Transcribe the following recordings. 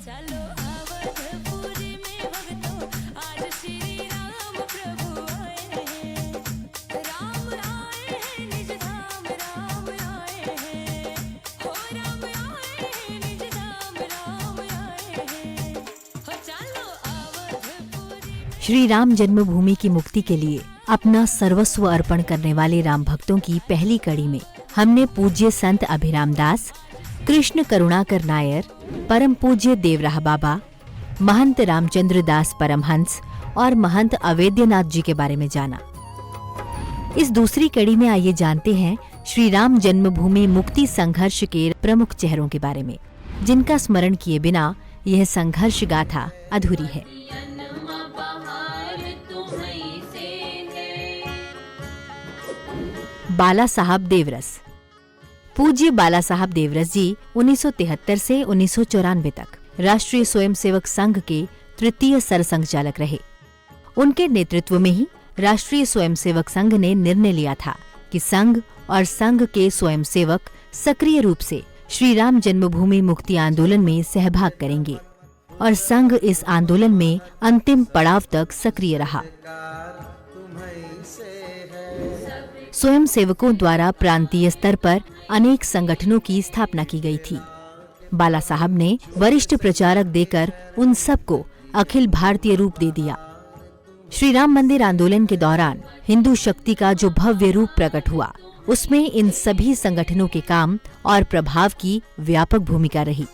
श्री राम जन्मभूमि की मुक्ति के लिए अपना सर्वस्व अर्पण करने वाले राम भक्तों की पहली कड़ी में हमने पूज्य संत अभिराम दास, कृष्ण करुणाकर नायर, परम पूज्य देवराह बाबा, महंत रामचंद्र दास परमहंस और महंत अवेद्यनाथ जी के बारे में जाना। इस दूसरी कड़ी में आइए जानते हैं श्री राम जन्मभूमि मुक्ति संघर्ष के प्रमुख चेहरों के बारे में, जिनका स्मरण किए बिना यह संघर्ष गाथा अधूरी है। बाला साहब देवरस। पूज्य बाला साहब देवरस जी 1973 से 1994 तक राष्ट्रीय स्वयंसेवक संघ के तृतीय सरसंघचालक रहे। उनके नेतृत्व में ही राष्ट्रीय स्वयंसेवक संघ ने निर्णय लिया था कि संघ और संघ के स्वयंसेवक सक्रिय रूप से श्री राम जन्मभूमि मुक्ति आंदोलन में सहभाग करेंगे और संघ इस आंदोलन में अंतिम पड़ाव तक सक्रिय रहा। स्वयंसेवकों द्वारा प्रांतीय स्तर पर अनेक संगठनों की स्थापना की गई थी। बाला साहब ने वरिष्ठ प्रचारक देकर उन सबको अखिल भारतीय रूप दे दिया। श्री राम मंदिर आंदोलन के दौरान हिंदू शक्ति का जो भव्य रूप प्रकट हुआ, उसमें इन सभी संगठनों के काम और प्रभाव की व्यापक भूमिका रही।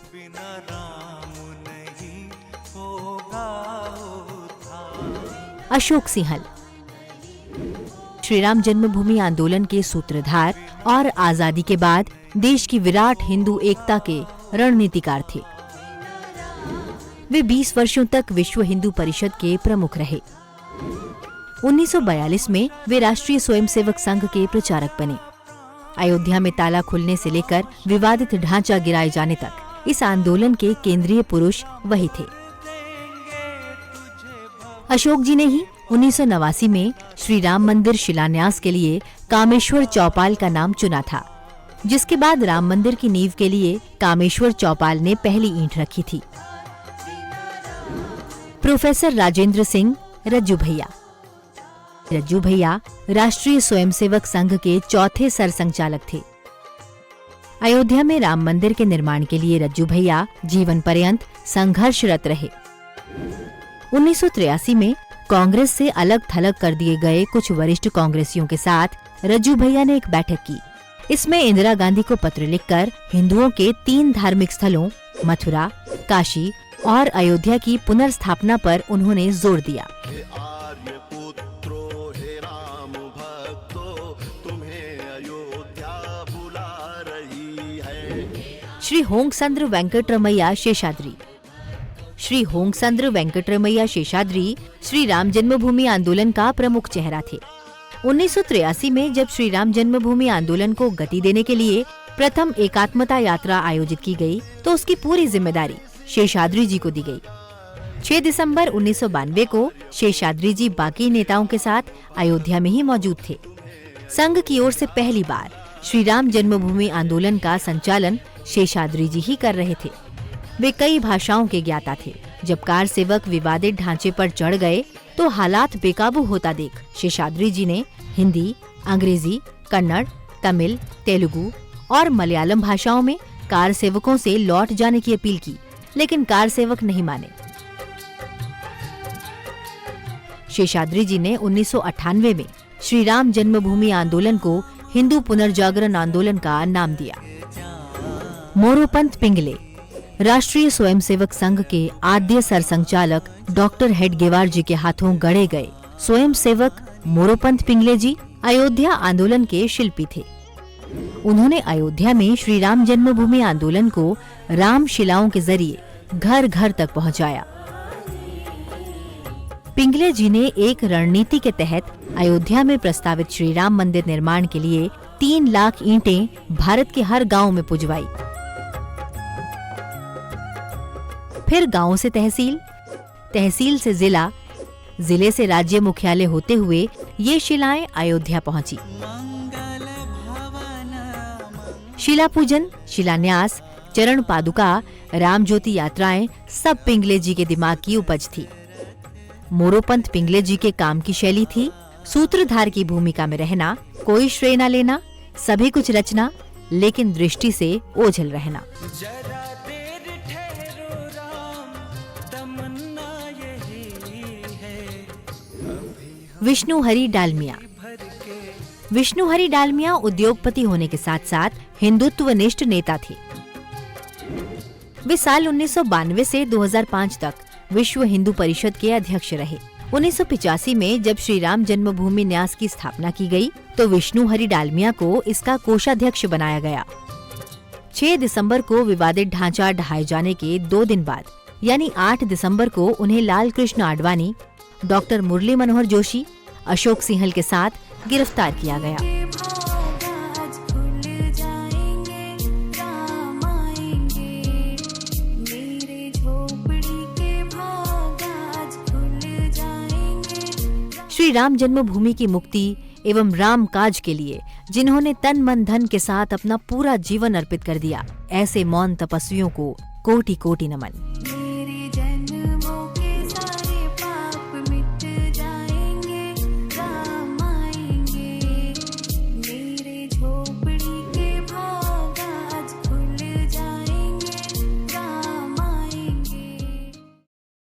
अशोक सिंहल श्री राम जन्मभूमि आंदोलन के सूत्रधार और आजादी के बाद देश की विराट हिंदू एकता के रणनीतिकार थे। वे 20 वर्षों तक विश्व हिंदू परिषद के प्रमुख रहे। 1942 में वे राष्ट्रीय स्वयंसेवक संघ के प्रचारक बने। अयोध्या में ताला खुलने से लेकर विवादित ढांचा गिराए जाने तक इस आंदोलन के केंद्रीय पुरुष वही थे। अशोक जी ने ही 1989 में श्री राम मंदिर शिलान्यास के लिए कामेश्वर चौपाल का नाम चुना था, जिसके बाद राम मंदिर की नींव के लिए कामेश्वर चौपाल ने पहली ईंट रखी थी। प्रोफेसर राजेंद्र सिंह रज्जू भैया। रज्जू भैया राष्ट्रीय स्वयंसेवक संघ के चौथे सरसंघचालक थे। अयोध्या में राम मंदिर के निर्माण के लिए रज्जू भैया जीवन पर्यंत संघर्षरत रहे। 1983 में कांग्रेस से अलग थलग कर दिए गए कुछ वरिष्ठ कांग्रेसियों के साथ रज्जू भैया ने एक बैठक की। इसमें इंदिरा गांधी को पत्र लिखकर हिंदुओं के 3 धार्मिक स्थलों मथुरा, काशी और अयोध्या की पुनर्स्थापना पर उन्होंने जोर दिया। श्री होंगसंद्र वेंकटरमैया शेषाद्री। श्री होंगसंद्र वेंकटरमैया शेषाद्री श्री राम जन्मभूमि आंदोलन का प्रमुख चेहरा थे। 1983 में जब श्री राम जन्मभूमि आंदोलन को गति देने के लिए प्रथम एकात्मता यात्रा आयोजित की गई, तो उसकी पूरी जिम्मेदारी शेषाद्री जी को दी गई। 6 दिसंबर 1992 को शेषाद्री जी बाकी नेताओं के साथ अयोध्या में ही मौजूद थे। संघ की ओर से पहली बार श्री राम जन्मभूमि आंदोलन का संचालन शेषाद्री जी ही कर रहे थे। वे कई भाषाओं के ज्ञाता थे। जब कार सेवक विवादित ढांचे पर चढ़ गए तो हालात बेकाबू होता देख शेषाद्री जी ने हिंदी, अंग्रेजी, कन्नड़, तमिल, तेलुगु और मलयालम भाषाओं में कार सेवकों से लौट जाने की अपील की, लेकिन कार सेवक नहीं माने। शेषाद्री जी ने 1998 में श्री राम जन्मभूमि आंदोलन को हिंदू पुनर्जागरण आंदोलन का नाम दिया। मोरोपंत पिंगले राष्ट्रीय स्वयंसेवक संघ के आद्य सरसंघचालक डॉक्टर हेडगेवार जी के हाथों गढ़े गए स्वयंसेवक मोरोपंत पिंगले जी अयोध्या आंदोलन के शिल्पी थे। उन्होंने अयोध्या में श्री राम जन्मभूमि आंदोलन को राम शिलाओं के जरिए घर घर तक पहुंचाया। पिंगले जी ने एक रणनीति के तहत अयोध्या में प्रस्तावित श्री राम मंदिर निर्माण के लिए 3 लाख ईंटें भारत के हर गांव में पुजवाई। फिर गांव से तहसील, तहसील से जिला, जिले से राज्य मुख्यालय होते हुए ये शिलाएं अयोध्या पहुंची। शिला पूजन, शिलान्यास, चरण पादुका, राम ज्योति यात्राएं सब पिंगले जी के दिमाग की उपज थी। मोरोपंत पिंगले जी के काम की शैली थी सूत्रधार की भूमिका में रहना, कोई श्रेय न लेना, सभी कुछ रचना, लेकिन दृष्टि से ओझल रहना। विष्णु हरि डालमिया। विष्णु हरि डालमिया उद्योगपति होने के साथ साथ हिंदुत्वनिष्ठ नेता थे। वे साल 1992 से 2005 तक विश्व हिंदू परिषद के अध्यक्ष रहे। 1985 में जब श्री राम जन्मभूमि न्यास की स्थापना की गई तो विष्णु हरि डालमिया को इसका कोषाध्यक्ष बनाया गया। 6 दिसंबर को विवादित ढांचा ढहाए जाने के 2 दिन बाद यानी 8 दिसंबर को उन्हें लाल कृष्ण आडवाणी, डॉक्टर मुरली मनोहर जोशी, अशोक सिंहल के साथ गिरफ्तार किया गया। श्री राम जन्मभूमि की मुक्ति एवं राम काज के लिए जिन्होंने तन मन धन के साथ अपना पूरा जीवन अर्पित कर दिया, ऐसे मौन तपस्वियों को कोटि कोटि नमन।